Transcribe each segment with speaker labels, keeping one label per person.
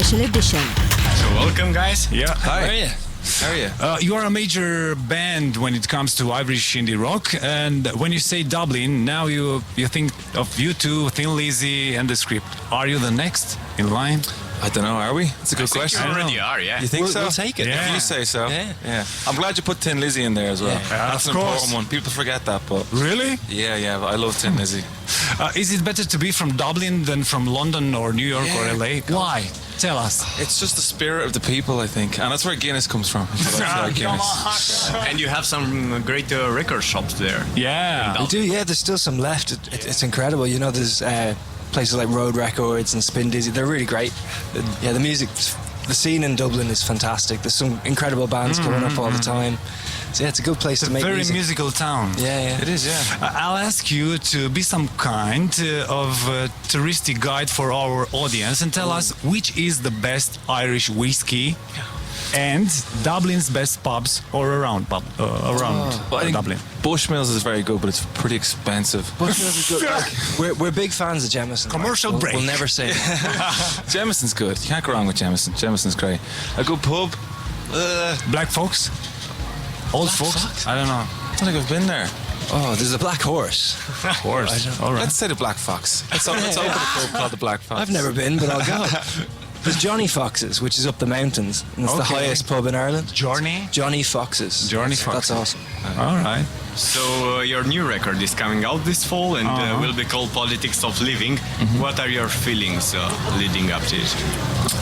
Speaker 1: special edition.
Speaker 2: So welcome, guys.
Speaker 3: Yeah.
Speaker 2: Hi.
Speaker 3: How are you?
Speaker 2: How are you?
Speaker 3: You are a major band when it comes to Irish indie rock, and when you say Dublin, now you think of U2, Thin Lizzy, and The Script. Are you the next in line?
Speaker 2: I don't know, are we? It's a good question.
Speaker 4: You already are, yeah.
Speaker 2: You think so?
Speaker 4: We'll take it.
Speaker 3: Yeah.
Speaker 2: If you say so.
Speaker 4: Yeah.
Speaker 2: I'm glad you put Tin Lizzy in there as well.
Speaker 4: Yeah.
Speaker 2: That's
Speaker 3: Of
Speaker 2: an
Speaker 3: course.
Speaker 2: important one. People forget that, but
Speaker 3: Really?
Speaker 2: yeah, but I love Tin Lizzy.
Speaker 3: Is it better to be from Dublin than from London or New York or LA? Why? Tell us.
Speaker 2: It's just the spirit of the people, I think, and that's where Guinness comes from.
Speaker 4: And you have some great record shops there.
Speaker 3: Yeah.
Speaker 5: We do, yeah. There's still some left. It's incredible. You know, there's places like Road Records and Spin Dizzy. They're really great. Yeah, the music, the scene in Dublin is fantastic. There's some incredible bands coming up all the time. So yeah, it's a good place to make
Speaker 3: Very
Speaker 5: music.
Speaker 3: musical town.
Speaker 5: Yeah.
Speaker 2: It is, yeah.
Speaker 3: I'll ask you to be some kind of touristic guide for our audience and tell us which is the best Irish whiskey and Dublin's best pubs or around
Speaker 2: Well, I think
Speaker 3: Dublin.
Speaker 2: Bushmills is very good, but it's pretty expensive.
Speaker 5: Bushmills is good. Like, we're big fans of Jameson.
Speaker 3: Commercial break.
Speaker 5: We'll never say that.
Speaker 2: Jameson's good. You can't go wrong with Jameson. Jameson's great. A good pub.
Speaker 3: Black Fox? Old Fox? I don't know.
Speaker 2: I don't think I've been there.
Speaker 5: Oh, there's a Black Horse.
Speaker 3: Of course. All right.
Speaker 2: Let's say the Black Fox. Let's open a pub called the Black Fox.
Speaker 5: I've never been, but I'll go. There's Johnny Fox's, which is up the mountains, and it's the
Speaker 3: Okay.
Speaker 5: highest pub in Ireland.
Speaker 3: Journey?
Speaker 5: Johnny Fox's.
Speaker 3: Johnny Fox's.
Speaker 5: That's awesome.
Speaker 3: All right.
Speaker 4: So your new record is coming out this fall and will be called Politics of Living. What are your feelings leading up to it?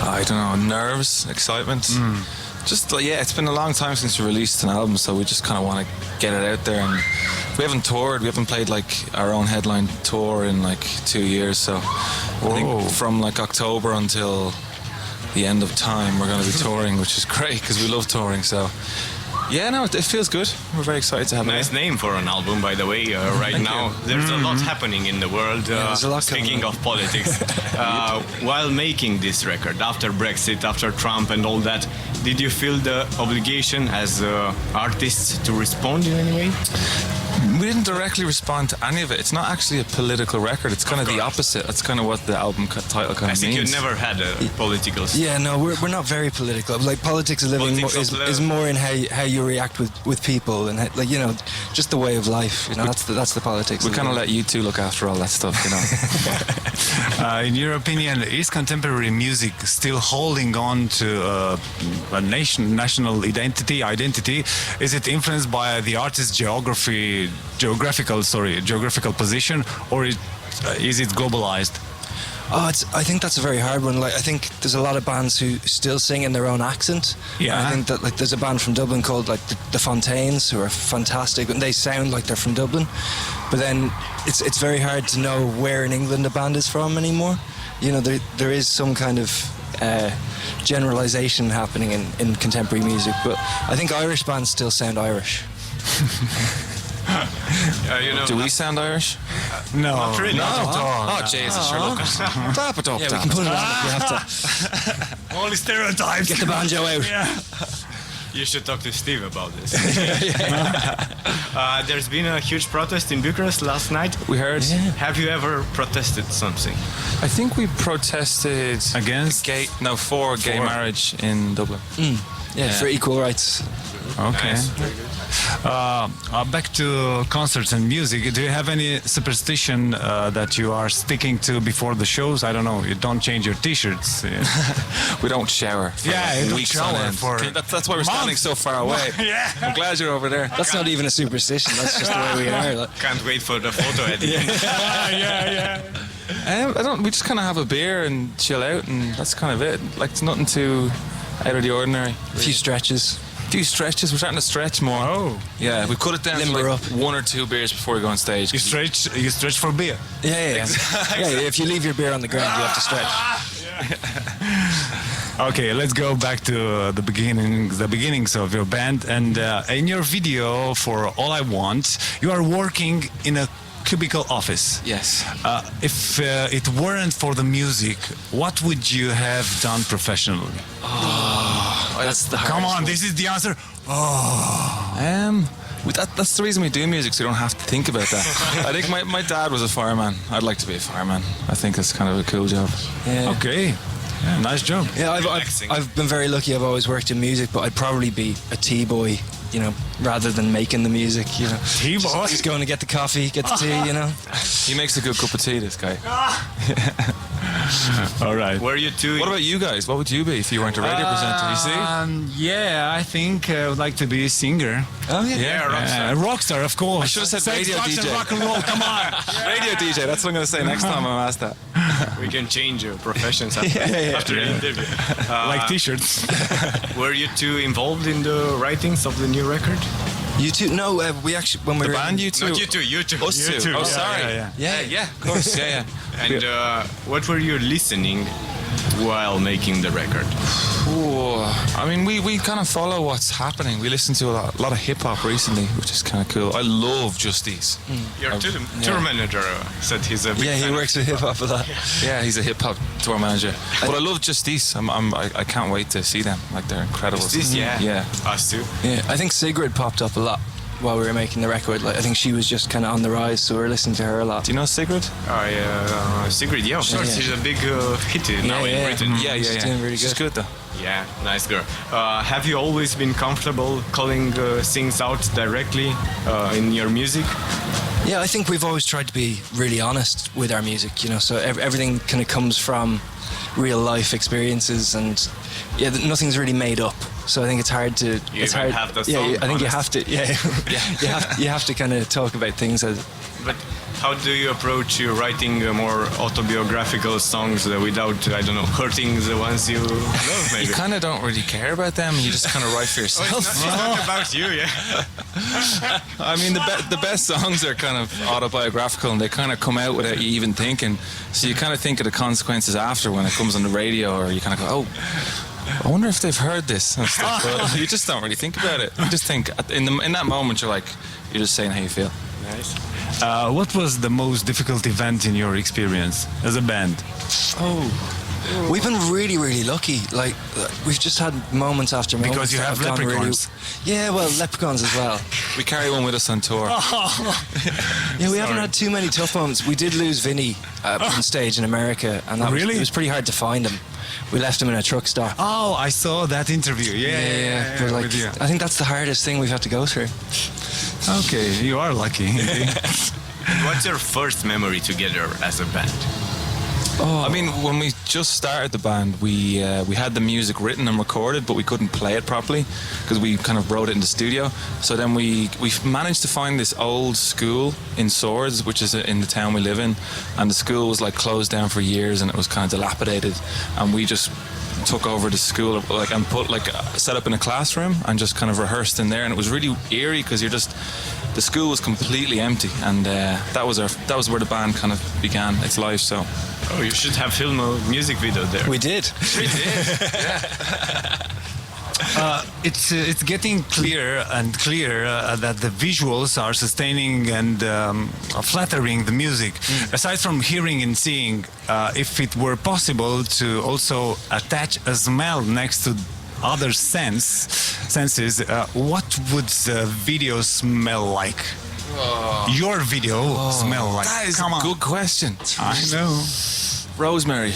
Speaker 2: I don't know, nerves, excitement. Just it's been a long time since we released an album, so we just kind of want to get it out there. And we haven't toured, we haven't played like our own headline tour in like 2 years. So I think from like October until the end of time, we're going to be touring, which is great because we love touring. So yeah, no, it feels good. We're very excited to have it.
Speaker 4: Nice name for an album, by the way. Right now, there's a lot happening in the world.
Speaker 5: there's a lot
Speaker 4: speaking
Speaker 5: coming
Speaker 4: of politics, while making this record, after Brexit, after Trump, and all that, did you feel the obligation as artists to respond in any way?
Speaker 2: We didn't directly respond to any of it. It's not actually a political record. It's kind of the opposite. That's kind of what the album title kind
Speaker 4: I
Speaker 2: of
Speaker 4: think
Speaker 2: means.
Speaker 4: you never had a political.
Speaker 5: Yeah, no, we're not very political. Like politics of living
Speaker 4: Politics of
Speaker 5: is more in how you react with people and how, like, you know, just the way of life. You know, that's the politics.
Speaker 2: We kind of let you two look after all that stuff, you know.
Speaker 3: In your opinion, is contemporary music still holding on to a national identity? Is it influenced by the artist's geographical position, or is it globalized?
Speaker 5: I think that's a very hard one. Like, I think there's a lot of bands who still sing in their own accent.
Speaker 3: Yeah.
Speaker 5: And I think that, like, there's a band from Dublin called like the Fontaines, who are fantastic, and they sound like they're from Dublin. But then it's very hard to know where in England a band is from anymore. You know, there is some kind of generalization happening in contemporary music, but I think Irish bands still sound Irish.
Speaker 2: Do we sound Irish?
Speaker 3: No,
Speaker 4: Not really.
Speaker 3: not at all.
Speaker 2: Oh, Jesus, sure, look. Tap it up,
Speaker 5: Yeah, we
Speaker 2: tap
Speaker 5: can
Speaker 2: it
Speaker 5: put it
Speaker 2: up.
Speaker 5: on if you have to.
Speaker 3: Only stereotypes.
Speaker 5: Get the banjo out.
Speaker 4: You should talk to Steve about this. There's been a huge protest in Bucharest last night.
Speaker 2: We heard.
Speaker 4: Have you ever protested something?
Speaker 2: I think we protested
Speaker 3: Against?
Speaker 2: for gay marriage in Dublin.
Speaker 5: Yeah, for equal rights.
Speaker 3: Okay.
Speaker 4: Nice.
Speaker 3: Back to concerts and music. Do you have any superstition that you are sticking to before the shows? I don't know. You don't change your T-shirts.
Speaker 2: We don't shower. For
Speaker 3: Yeah, you don't
Speaker 2: weeks on
Speaker 3: shower
Speaker 2: end.
Speaker 3: for
Speaker 2: That's why we're standing so far away.
Speaker 3: Yeah.
Speaker 2: I'm glad you're over there.
Speaker 5: That's not even a superstition. That's just the way we are. Like.
Speaker 4: Can't wait for the photo editing.
Speaker 2: We just kind of have a beer and chill out, and that's kind of it. Like, it's nothing too out of the ordinary.
Speaker 5: A few stretches.
Speaker 2: Few stretches. We're starting to stretch more.
Speaker 3: Oh.
Speaker 2: Yeah, we cut it down to
Speaker 5: Limber
Speaker 2: like
Speaker 5: up.
Speaker 2: 1 or 2 beers before we go on stage.
Speaker 3: You stretch for beer.
Speaker 5: Yeah. Yeah, if you leave your beer on the ground, you have to stretch.
Speaker 3: Okay, let's go back to the beginnings of your band. And in your video for All I Want, you are working in a cubicle office.
Speaker 2: Yes.
Speaker 3: If it weren't for the music, what would you have done professionally?
Speaker 2: That's the
Speaker 3: Come on, this is the answer.
Speaker 2: That's the reason we do music, so you don't have to think about that. I think my dad was a fireman. I'd like to be a fireman. I think that's kind of a cool job.
Speaker 5: Yeah.
Speaker 3: Okay. Yeah, nice job.
Speaker 5: Yeah,
Speaker 4: Relaxing.
Speaker 5: I've been very lucky. I've always worked in music, but I'd probably be a tea boy, you know, rather than making the music, you know.
Speaker 3: Tea boy?
Speaker 5: Just going to get the coffee, get the tea, you know.
Speaker 2: He makes a good cup of tea, this guy.
Speaker 3: All right.
Speaker 4: Were you two?
Speaker 2: What about you guys? What would you be if you weren't a radio presenter? You see?
Speaker 3: Yeah, I think I would like to be a singer.
Speaker 5: Oh, yeah.
Speaker 2: Yeah,
Speaker 3: Rock star, of course.
Speaker 2: I should have said
Speaker 3: Sex,
Speaker 2: radio
Speaker 3: drugs, and
Speaker 2: DJ.
Speaker 3: rock and roll, come on.
Speaker 2: Radio DJ, that's what I'm going to say next time I'm asked that.
Speaker 4: We can change your professions after, after the interview.
Speaker 3: Like t-shirts.
Speaker 4: Were you two involved in the writings of the new record?
Speaker 5: You two? No, we actually, when we
Speaker 2: The
Speaker 5: were
Speaker 2: band, you two?
Speaker 4: Not you two, you two.
Speaker 2: Us two.
Speaker 3: two.
Speaker 2: Oh,
Speaker 3: Yeah,
Speaker 2: sorry.
Speaker 3: yeah.
Speaker 5: Yeah.
Speaker 2: Of course. Yeah.
Speaker 4: And what were you listening while making the record?
Speaker 2: Oh, I mean, we kind of follow what's happening. We listen to a lot of hip hop recently, which is kind of cool. I love Justice.
Speaker 4: Your tour manager said he's a big
Speaker 5: Yeah, he
Speaker 4: fan of
Speaker 5: works with hip hop a lot.
Speaker 2: Yeah, he's a hip hop tour manager. But I love Justice. I can't wait to see them. Like, they're incredible.
Speaker 4: This, yeah.
Speaker 2: Yeah.
Speaker 4: Us too.
Speaker 5: Yeah, I think Sigrid popped up a lot while we were making the record. Like, I think she was just kind of on the rise, so we were listening to her a lot.
Speaker 2: Do you know Sigrid?
Speaker 4: Sigrid, yeah, of course.
Speaker 5: Yeah.
Speaker 4: She's a big hit now in Britain.
Speaker 2: Yeah.
Speaker 5: She's doing really
Speaker 2: She's good though.
Speaker 4: Yeah, nice girl. Have you always been comfortable calling things out directly in your music?
Speaker 5: Yeah, I think we've always tried to be really honest with our music, you know, so everything kind of comes from real life experiences, and yeah, nothing's really made up. So I think it's hard to. It's
Speaker 4: even
Speaker 5: hard.
Speaker 4: have the
Speaker 5: yeah,
Speaker 4: song
Speaker 5: I think you
Speaker 4: honest.
Speaker 5: have to. Yeah, you have to kind of talk about things as.
Speaker 4: But how do you approach writing more autobiographical songs without, I don't know, hurting the ones you love, maybe?
Speaker 2: You kind of don't really care about them. You just kind of write for yourself.
Speaker 4: It's not about you, yeah.
Speaker 2: I mean, the best songs are kind of autobiographical, and they kind of come out without you even thinking. So you kind of think of the consequences after when it comes on the radio, or you kind of go, oh, I wonder if they've heard this and stuff. But you just don't really think about it. You just think in that moment you're just saying how you feel.
Speaker 4: Nice.
Speaker 3: What was the most difficult event in your experience as a band?
Speaker 5: We've been really, really lucky. Like, we've just had moments after moments.
Speaker 3: Because you
Speaker 5: that
Speaker 3: have
Speaker 5: gone
Speaker 3: leprechauns.
Speaker 5: Yeah, well, leprechauns as well.
Speaker 2: We carry one with us on tour.
Speaker 5: Yeah, we haven't had too many tough moments. We did lose Vinny on stage in America, and that
Speaker 3: Really?
Speaker 5: it was pretty hard to find him. We left him in a truck stop.
Speaker 3: Oh, I saw that interview. Yeah.
Speaker 5: But like,
Speaker 3: with you.
Speaker 5: I think that's the hardest thing we've had to go through.
Speaker 3: Okay, you are lucky.
Speaker 4: What's your first memory together as a band?
Speaker 2: I mean, when we just started the band, we had the music written and recorded, but we couldn't play it properly because we kind of wrote it in the studio. So then we managed to find this old school in Swords, which is in the town we live in, and the school was like closed down for years and it was kind of dilapidated, and we just took over the school and set up in a classroom and just kind of rehearsed in there, and it was really eerie because the school was completely empty, and that was where the band kind of began its life. So.
Speaker 4: Oh, you should have filmed a music video there.
Speaker 5: We did.
Speaker 4: We did.
Speaker 3: It's getting clearer and clearer that the visuals are sustaining and flattering the music. Aside from hearing and seeing, if it were possible to also attach a smell next to other senses, what would the video smell like? Your video smell like?
Speaker 2: That is
Speaker 3: Come
Speaker 2: a
Speaker 3: on.
Speaker 2: good question.
Speaker 3: I know.
Speaker 2: Rosemary.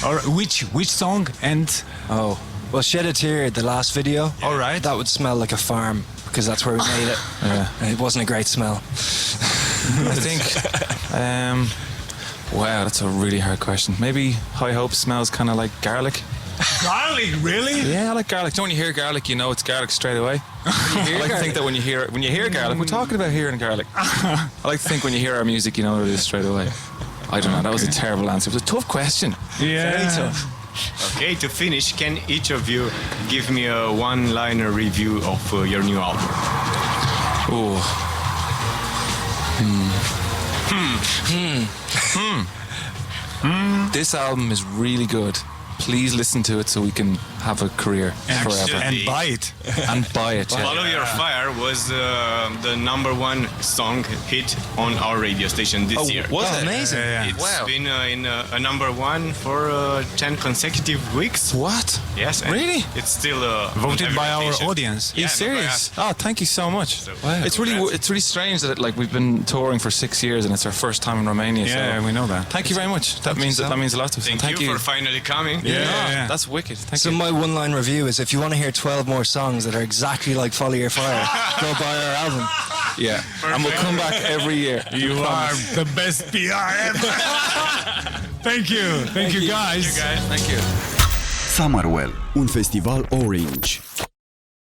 Speaker 3: Or which song and
Speaker 5: Oh, well, Shed a Tear, the last video.
Speaker 3: all right.
Speaker 5: That would smell like a farm because that's where we made it.
Speaker 2: Yeah.
Speaker 5: And it wasn't a great smell.
Speaker 2: I think. Wow, that's a really hard question. Maybe High Hope smells kind of like garlic.
Speaker 3: Garlic, really?
Speaker 2: Yeah, I like garlic. So when you hear garlic, you know it's garlic straight away. I like to think that when you hear garlic, we're talking about hearing garlic. I like to think when you hear our music, you know what it is straight away. I don't know. That was a terrible answer. It was a tough question.
Speaker 3: Yeah.
Speaker 5: Very tough.
Speaker 4: Okay, to finish, can each of you give me a one-liner review of your new album?
Speaker 2: Oh. This album is really good. Please listen to it so we can have a career forever
Speaker 3: And buy it.
Speaker 2: and buy it. Yeah.
Speaker 4: Follow Your Fire was the number one song hit on our radio station this year.
Speaker 2: Was it?
Speaker 5: Amazing.
Speaker 3: Yeah.
Speaker 4: It's
Speaker 2: Wow.
Speaker 4: been in a number one for 10 consecutive weeks.
Speaker 2: What?
Speaker 4: Yes. and
Speaker 2: Really?
Speaker 4: It's still
Speaker 3: Voted by our
Speaker 4: station.
Speaker 3: audience.
Speaker 2: Are you
Speaker 4: Yeah,
Speaker 2: serious? Oh, thank you so much.
Speaker 3: Wow.
Speaker 2: It's really strange that like we've been touring for 6 years and it's our first time in Romania.
Speaker 3: Yeah,
Speaker 2: so
Speaker 3: we know that.
Speaker 2: thank you very much. That means a lot to us.
Speaker 4: Thank you for finally coming.
Speaker 3: Yeah.
Speaker 2: That's wicked. Thank
Speaker 5: So
Speaker 2: you.
Speaker 5: my one-line review is: if you want to hear 12 more songs that are exactly like "Follow Your Fire," go buy our album.
Speaker 2: Yeah, and we'll come back every year.
Speaker 3: You are the best PR ever. Thank you. Thank you, guys.
Speaker 2: Thank you.
Speaker 1: Summerwell, un festival Orange.